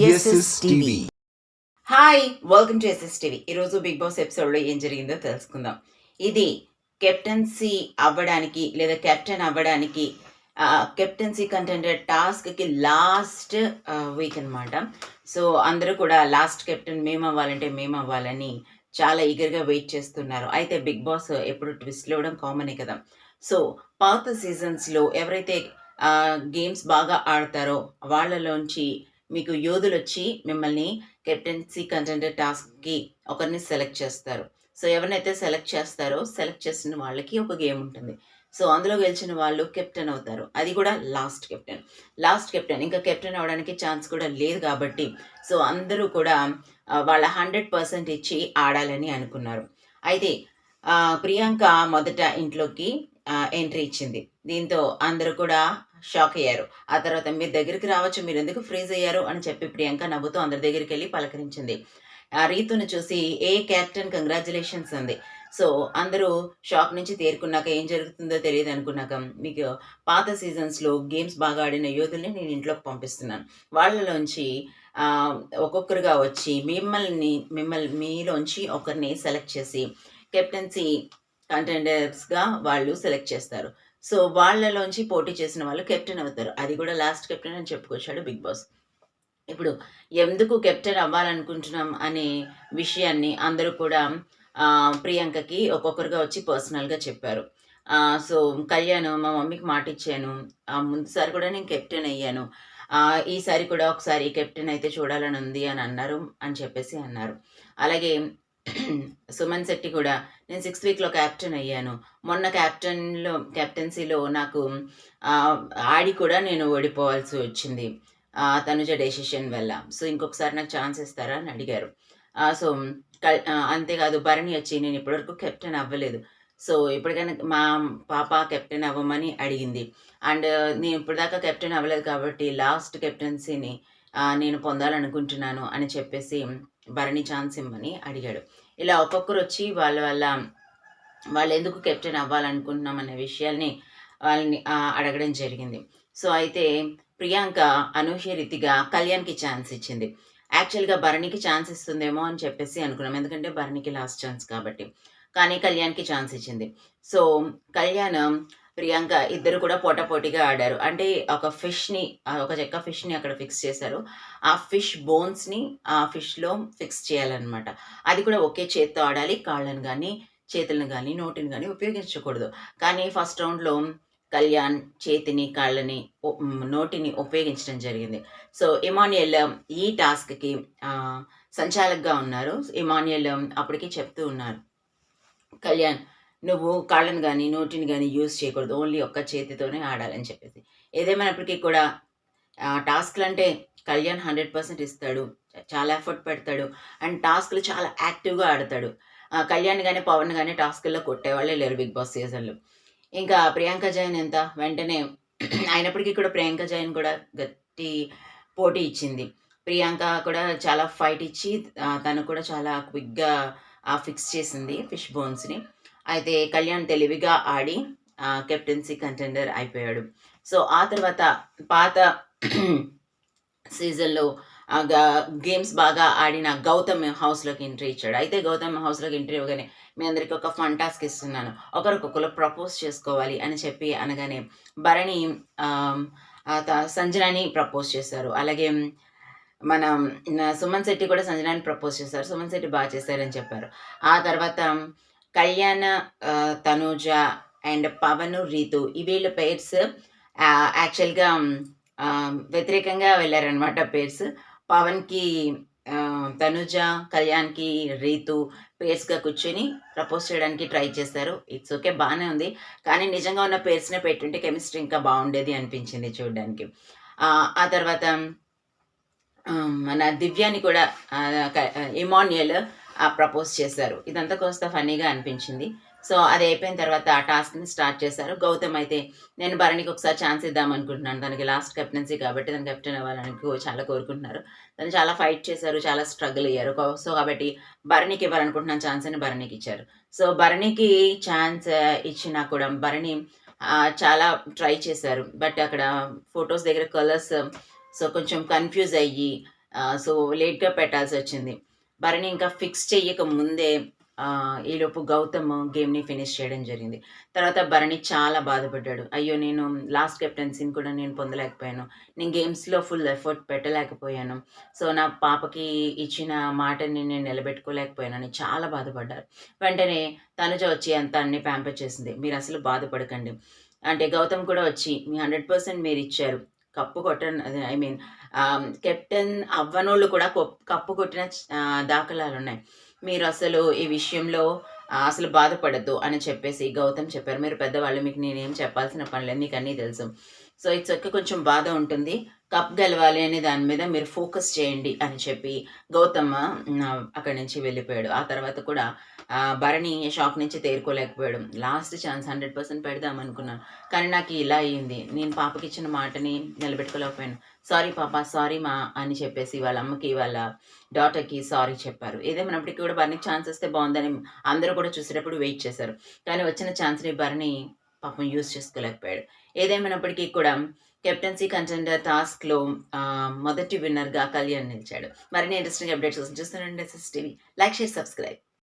SS TV. Hi, welcome to S S TV. ఈరోజు big boss ఎపిసోడ్లో ఏం జరిగిందో తెలుసుకుందాం. ఇది కెప్టెన్సీ అవ్వడానికి లేదా కెప్టెన్ అవ్వడానికి కెప్టెన్సీ కంటెండర్ టాస్క్కి లాస్ట్ వీక్ అనమాట. సో అందరూ కూడా లాస్ట్ కెప్టెన్ మేము అవ్వాలని చాలా ఈగర్గా వెయిట్ చేస్తున్నారు. అయితే బిగ్ బాస్ ఎప్పుడు ట్విస్ట్లు ఇవ్వడం కామనే కదా. సో పాత సీజన్స్లో ఎవరైతే గేమ్స్ బాగా ఆడతారో వాళ్ళలోంచి మీకు యోధులొచ్చి మిమ్మల్ని కెప్టెన్సీ కంటెండర్ టాస్క్‌కి ఒకరిని సెలెక్ట్ చేస్తారు. సో ఎవరినైతే సెలెక్ట్ చేస్తారో, సెలెక్ట్ చేసిన వాళ్ళకి ఒక గేమ్ ఉంటుంది. సో అందులో గెలిచిన వాళ్ళు కెప్టెన్ అవుతారు. అది కూడా లాస్ట్ కెప్టెన్. లాస్ట్ కెప్టెన్ ఇంకా కెప్టెన్ అవ్వడానికి ఛాన్స్ కూడా లేదు కాబట్టి సో అందరూ కూడా వాళ్ళ 100% ఇచ్చి ఆడాలని అనుకున్నారు. అయితే ప్రియాంక మొదట ఇంట్లోకి ఎంట్రీ ఇచ్చింది. దీంతో అందరూ కూడా షాక్ అయ్యారు. ఆ తర్వాత మీరు దగ్గరికి రావచ్చు, మీరెందుకు ఫ్రీజ్ అయ్యారు అని చెప్పి ప్రియాంక నవ్వుతూ అందరి దగ్గరికెళ్ళి పలకరించింది. రీతును చూసి ఏ కెప్టెన్ కంగ్రాచ్యులేషన్స్ అంది. సో అందరూ షాక్ నుంచి తేరుకున్నాక ఏం జరుగుతుందో తెలియదు అనుకున్నాక మీకు పాత సీజన్స్‌లో గేమ్స్ బాగా ఆడిన యోధుల్ని నేను ఇంట్లోకి పంపిస్తున్నాను. వాళ్ళలోంచి ఒక్కొక్కరుగా వచ్చి మిమ్మల్ని మీలోంచి ఒకరిని సెలెక్ట్ చేసి కెప్టెన్సీ కంటెండర్స్‌గా వాళ్ళు సెలెక్ట్ చేస్తారు. సో వాళ్ళలోంచి పోటీ చేసిన వాళ్ళు కెప్టెన్ అవుతారు. అది కూడా లాస్ట్ కెప్టెన్ అని చెప్పుకొచ్చాడు బిగ్ బాస్. ఇప్పుడు ఎందుకు కెప్టెన్ అవ్వాలనుకుంటున్నాం అనే విషయాన్ని అందరూ కూడా ప్రియాంకకి ఒక్కొక్కరుగా వచ్చి పర్సనల్‌గా చెప్పారు. సో కళ్యాణ్ మా మమ్మీకి మాటిచ్చాను. ముందుసారి కూడా నేను కెప్టెన్ అయ్యాను. ఈసారి కూడా ఒకసారి కెప్టెన్ అయితే చూడాలని ఉంది అని అన్నారు అని చెప్పేసి అన్నారు. అలాగే సుమన్ శెట్టి కూడా నేను 6th వీక్‌లో క్యాప్టెన్ అయ్యాను. మొన్న కెప్టెన్సీలో నాకు ఆడి కూడా నేను ఓడిపోవాల్సి వచ్చింది. తనుజ డెసిషన్ వల్ల. సో ఇంకొకసారి నాకు ఛాన్స్ ఇస్తారా అని అడిగారు. సో అంతేకాదు భరణి వచ్చి నేను ఇప్పటివరకు కెప్టెన్ అవ్వలేదు. సో ఇప్పటికైనా మా పాప కెప్టెన్ అవ్వమని అడిగింది. అండ్ నేను ఇప్పటిదాకా కెప్టెన్ అవ్వలేదు కాబట్టి లాస్ట్ కెప్టెన్సీని నేను పొందాలనుకుంటున్నాను అని చెప్పేసి భరణి ఛాన్స్ ఇమ్మని అడిగాడు. ఇలా ఒక్కొక్కరు వచ్చి వాళ్ళు ఎందుకు కెప్టెన్ అవ్వాలనుకుంటున్నాం అనే విషయాల్ని వాళ్ళని అడగడం జరిగింది. సో అయితే ప్రియాంక అనూహ్య రీతిగా కళ్యాణ్‌కి ఛాన్స్ ఇచ్చింది. యాక్చువల్‌గా భరణికి ఛాన్స్ ఇస్తుందేమో అని చెప్పేసి అనుకున్నాం. ఎందుకంటే భరణికి లాస్ట్ ఛాన్స్ కాబట్టి. కానీ కళ్యాణ్‌కి ఛాన్స్ ఇచ్చింది. సో కళ్యాణ్, ప్రియాంక ఇద్దరు కూడా పోటాపోటీగా ఆడారు. అంటే ఒక చెక్క ఫిష్‌ని అక్కడ ఫిక్స్ చేశారు. ఆ ఫిష్ బోన్స్‌ని ఆ ఫిష్‌లో ఫిక్స్ చేయాలన్నమాట. అది కూడా ఒకే చేత్తో ఆడాలి. కాళ్ళను గానీ, చేతులను గానీ, నోటిని గానీ ఉపయోగించకూడదు. కానీ ఫస్ట్ రౌండ్‌లో కళ్యాణ్ చేతిని, కాళ్ళని, నోటిని ఉపయోగించడం జరిగింది. సో ఇమాన్యుయల్ ఈ టాస్క్‌కి సంచాలకుగా ఉన్నారు. ఇమాన్యుయల్ అప్పటికి చెప్తూ ఉన్నారు. కళ్యాణ్ నువ్వు కాళ్ళని గానీ, నోటిని గానీ యూజ్ చేయకూడదు. ఓన్లీ ఒక్క చేతితోనే ఆడాలని చెప్పేసి. ఏదేమైనప్పటికీ కూడా టాస్క్‌లంటే కళ్యాణ్ 100% ఇస్తాడు. చాలా ఎఫర్ట్ పెడతాడు. అండ్ టాస్క్‌లు చాలా యాక్టివ్‌గా ఆడతాడు. కళ్యాణ్ గానీ, పవన్ గానీ టాస్క్‌ల్లో కొట్టేవాళ్ళే లేరు బిగ్ బాస్ సీజన్‌లో. ఇంకా ప్రియాంక జైన్ వెంటనే అయినప్పటికీ కూడా ప్రియాంక జైన్ కూడా గట్టి పోటీ ఇచ్చింది. ప్రియాంక కూడా చాలా ఫైట్ ఇచ్చి తను కూడా చాలా క్విక్‌గా ఫిక్స్ చేసింది ఫిష్ బోన్స్‌ని. అయితే కళ్యాణ్ తెలివిగా ఆడి కెప్టెన్సీ కంటెండర్ అయిపోయాడు. సో ఆ తర్వాత పాత సీజన్‌లో గేమ్స్ బాగా ఆడిన గౌతమ్ హౌస్‌లోకి ఎంట్రీ ఇచ్చాడు. అయితే గౌతమ్ హౌస్‌లోకి ఎంట్రీ ఇవ్వగానే మీ అందరికీ ఒక ఫన్ టాస్క్ ఇస్తున్నాను. ఒకరికొకరు ప్రపోజ్ చేసుకోవాలి అని చెప్పి అనగానే భరణి సంజనాని ప్రపోజ్ చేశారు. అలాగే మన సుమన్ శెట్టి కూడా సంజనాని ప్రపోజ్ చేశారు. సుమన్ శెట్టి బాగా చేశారని చెప్పారు. ఆ తర్వాత కళ్యాణ్, తనూజ అండ్ పవన్, రీతు ఈ వీళ్ళ పెయిర్స్ యాక్చువల్‌గా వ్యతిరేకంగా వెళ్ళారనమాట పెయిర్స్. పవన్‌కి తనుజ, కళ్యాణ్‌కి రీతు పేర్స్‌గా కూర్చొని ప్రపోజ్ చేయడానికి ట్రై చేశారు. ఇట్స్ ఓకే, బానే ఉంది. కానీ నిజంగా ఉన్న పేర్స్‌నే పెట్టుంటే కెమిస్ట్రీ ఇంకా బాగుండేది అనిపించింది చూడడానికి. ఆ తర్వాత మన దివ్యాని కూడా ఇమాన్యుయల్ ప్రపోజ్ చేశారు. ఇదంతా కాస్త ఫన్నీగా అనిపించింది. సో అది అయిపోయిన తర్వాత ఆ టాస్క్‌ని స్టార్ట్ చేశారు. గౌతమ్ అయితే నేను భరణికి ఒకసారి ఛాన్స్ ఇద్దాం అనుకుంటున్నాను. తనకి లాస్ట్ కెప్టెన్సీ కాబట్టి తను కెప్టెన్ అవ్వాలని చాలా కోరుకుంటున్నారు. తను చాలా ఫైట్ చేశారు. చాలా స్ట్రగుల్ అయ్యారు. సో కాబట్టి భరణికి ఇవ్వాలనుకుంటున్నాను ఛాన్స్ అని భరణికి ఇచ్చారు. సో భరణికి ఛాన్స్ ఇచ్చినా కూడా భరణి చాలా ట్రై చేశారు. బట్ అక్కడ ఫోటోస్ దగ్గర కలర్స్ సో కొంచెం కన్‌ఫ్యూజ్ అయ్యి సో, లేట్‌గా పెట్టాల్సొచ్చింది. భరణి ఇంకా ఫిక్స్ చెయ్యక ముందే ఈలోపు గౌతమ్ గేమ్‌ని ఫినిష్ చేయడం జరిగింది. తర్వాత భరణి చాలా బాధపడ్డాడు. అయ్యో! నేను లాస్ట్ కెప్టెన్సీని కూడా నేను పొందలేకపోయాను. నేను గేమ్స్‌లో ఫుల్ ఎఫర్ట్ పెట్టలేకపోయాను. సో, నా పాపకి ఇచ్చిన మాటని నేను నిలబెట్టుకోలేకపోయానని చాలా బాధపడ్డారు. వెంటనే తనుజ వచ్చి అంతా అన్నీ ప్యాంపర్ చేసింది. మీరసలు బాధపడకండి. అంటే గౌతమ్ కూడా వచ్చి మీ 100% మీరిచ్చారు. కప్పు కొట్టన్ అదే ఐ మీన్ కెప్టెన్ అవ్వనోళ్ళు కూడా కప్పు కొట్టిన దాఖలాలున్నాయి. మీరసలు ఈ విషయంలో అసలు బాధపడొద్దు అని చెప్పేసి గౌతమ్ చెప్పారు. మీరు పెద్దవాళ్ళు మీకు నేనేం చెప్పాల్సిన పని లేదు. మీకన్నీ తెలుసు. సో, ఇట్స్ ఓకే కొంచెం బాధ ఉంటుంది. కప్ గెలవాలి అనే దాని మీద మీరు ఫోకస్ చేయండి అని చెప్పి గౌతమ్ అక్కడి నుంచి వెళ్ళిపోయాడు. ఆ తర్వాత కూడా భరణి షాక్ నుంచి తేరుకోలేకపోయాడు. Last chance 100% పెడదామనుకున్నాను. కానీ నాకు ఇలా అయింది. నేను పాపకిచ్చిన మాటని నిలబెట్టుకోలేకపోయాను. సారీ పాప, సారీ మా అని చెప్పేసి వాళ్ళ అమ్మకి, వాళ్ళ డాటర్‌కి సారీ చెప్పారు. ఏదేమైనప్పటికి కూడా భరణికి ఛాన్స్ వస్తే బావుందని అందరూ కూడా చూసేటప్పుడు వెయిట్ చేశారు. కానీ వచ్చిన ఛాన్స్‌ని భరణి పాపం యూజ్ చేసుకోలేకపోయాడు. ఏదేమైనప్పటికీ కూడా కెప్టెన్సీ కంటెండర్ టాస్క్‌లో మొదటి విన్నర్‌గా కళ్యాణ్ నిలిచాడు. మరిన్ని ఇంట్రెస్టింగ్ అప్డేట్స్ కోసం చూస్తూనే ఉండండి S S TV. Like, share, subscribe.